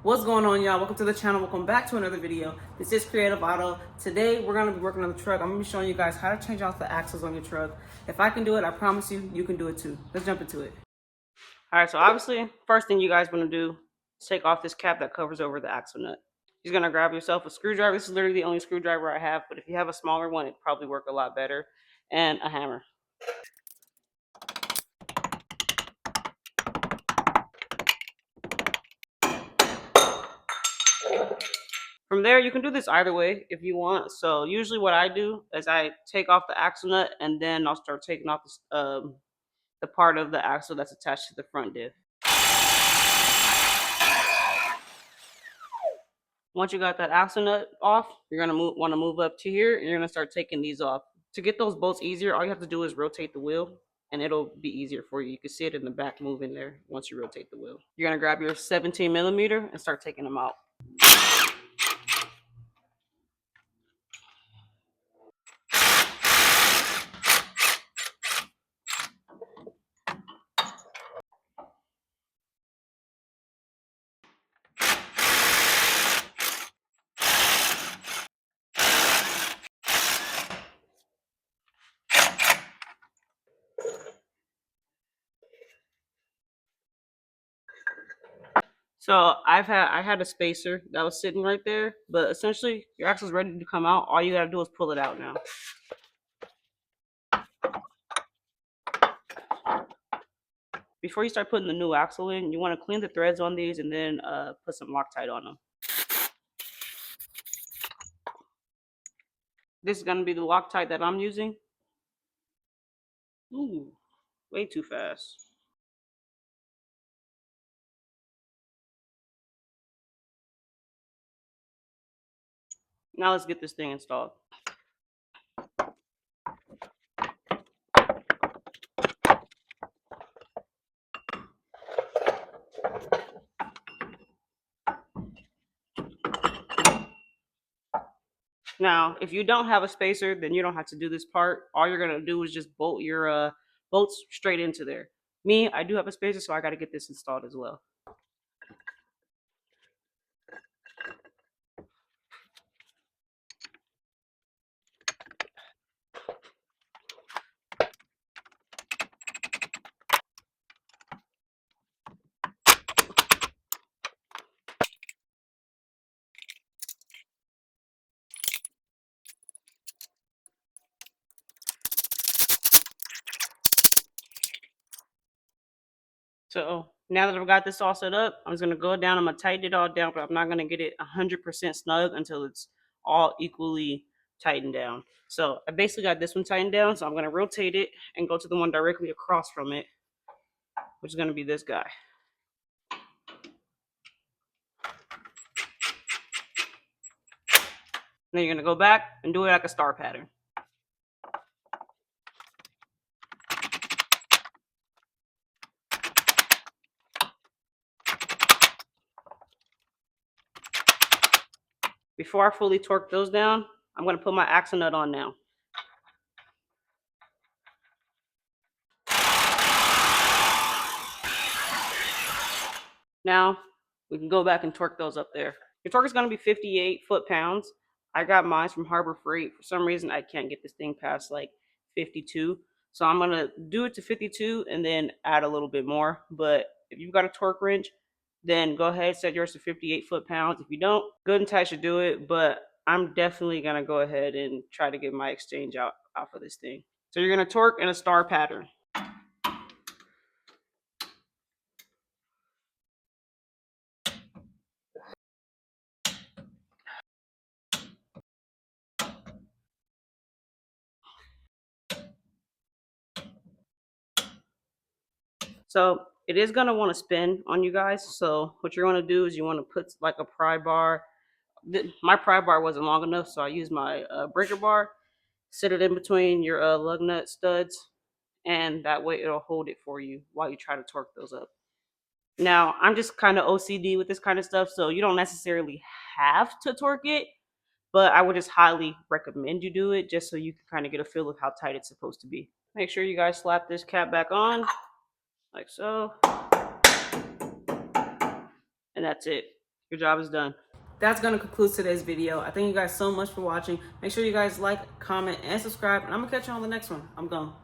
What's going on, y'all? Welcome to the channel. Welcome back to another video. This is Creative Auto. Today we're going to be working on the truck. I'm going to be showing you guys how to change out the axles on your truck. If I can do it, I promise you, you can do it too. Let's jump into it. All right, so obviously, first thing you guys want to do is take off this cap that covers over the axle nut. You're going to grab yourself a screwdriver. This is literally the only screwdriver I have, but if you have a smaller one, it'd probably work a lot better. And a hammer. From there, you can do this either way if you want. So usually what I do is I take off the axle nut and then I'll start taking off the part of the axle that's attached to the front diff. Once you got that axle nut off, you're gonna want to move up to here and you're gonna start taking these off. To get those bolts easier, all you have to do is rotate the wheel and it'll be easier for you. You can see it in the back moving there once you rotate the wheel. You're gonna grab your 17 millimeter and start taking them out. So I had a spacer that was sitting right there, but essentially your axle's ready to come out. All you gotta do is pull it out now. Before you start putting the new axle in, you want to clean the threads on these and then put some Loctite on them. This is gonna be the Loctite that I'm using. Ooh, way too fast. Now let's get this thing installed. Now, if you don't have a spacer, then you don't have to do this part. All you're gonna do is just bolt your bolts straight into there. Me, I do have a spacer, so I gotta get this installed as well. So now that I've got this all set up, I'm just gonna go down. I'm gonna tighten it all down, but I'm not gonna get it 100% snug until it's all equally tightened down. So I basically got this one tightened down. So I'm gonna rotate it and go to the one directly across from it, which is gonna be this guy. Then you're gonna go back and do it like a star pattern. Before I fully torque those down, I'm gonna put my axle nut on now. Now we can go back and torque those up there. Your torque is gonna be 58 foot-pounds. I got mine from Harbor Freight. For some reason, I can't get this thing past like 52. So I'm gonna do it to 52 and then add a little bit more. But if you've got a torque wrench, then go ahead, set yours to 58 foot-pounds. If you don't, good and tight should do it. But I'm definitely gonna go ahead and try to get my exchange out of this thing. So you're gonna torque in a star pattern. So it is gonna want to spin on you guys. So what you're gonna do is you want to put like a pry bar. My pry bar wasn't long enough, so I used my breaker bar. Sit it in between your lug nut studs, and that way it'll hold it for you while you try to torque those up. Now I'm just kind of OCD with this kind of stuff, so you don't necessarily have to torque it, but I would just highly recommend you do it just so you can kind of get a feel of how tight it's supposed to be. Make sure you guys slap this cap back on like so. And that's it. Your job is done. That's going to conclude today's video. I thank you guys so much for watching. Make sure you guys like, comment, and subscribe. And I'm going to catch you on the next one. I'm gone.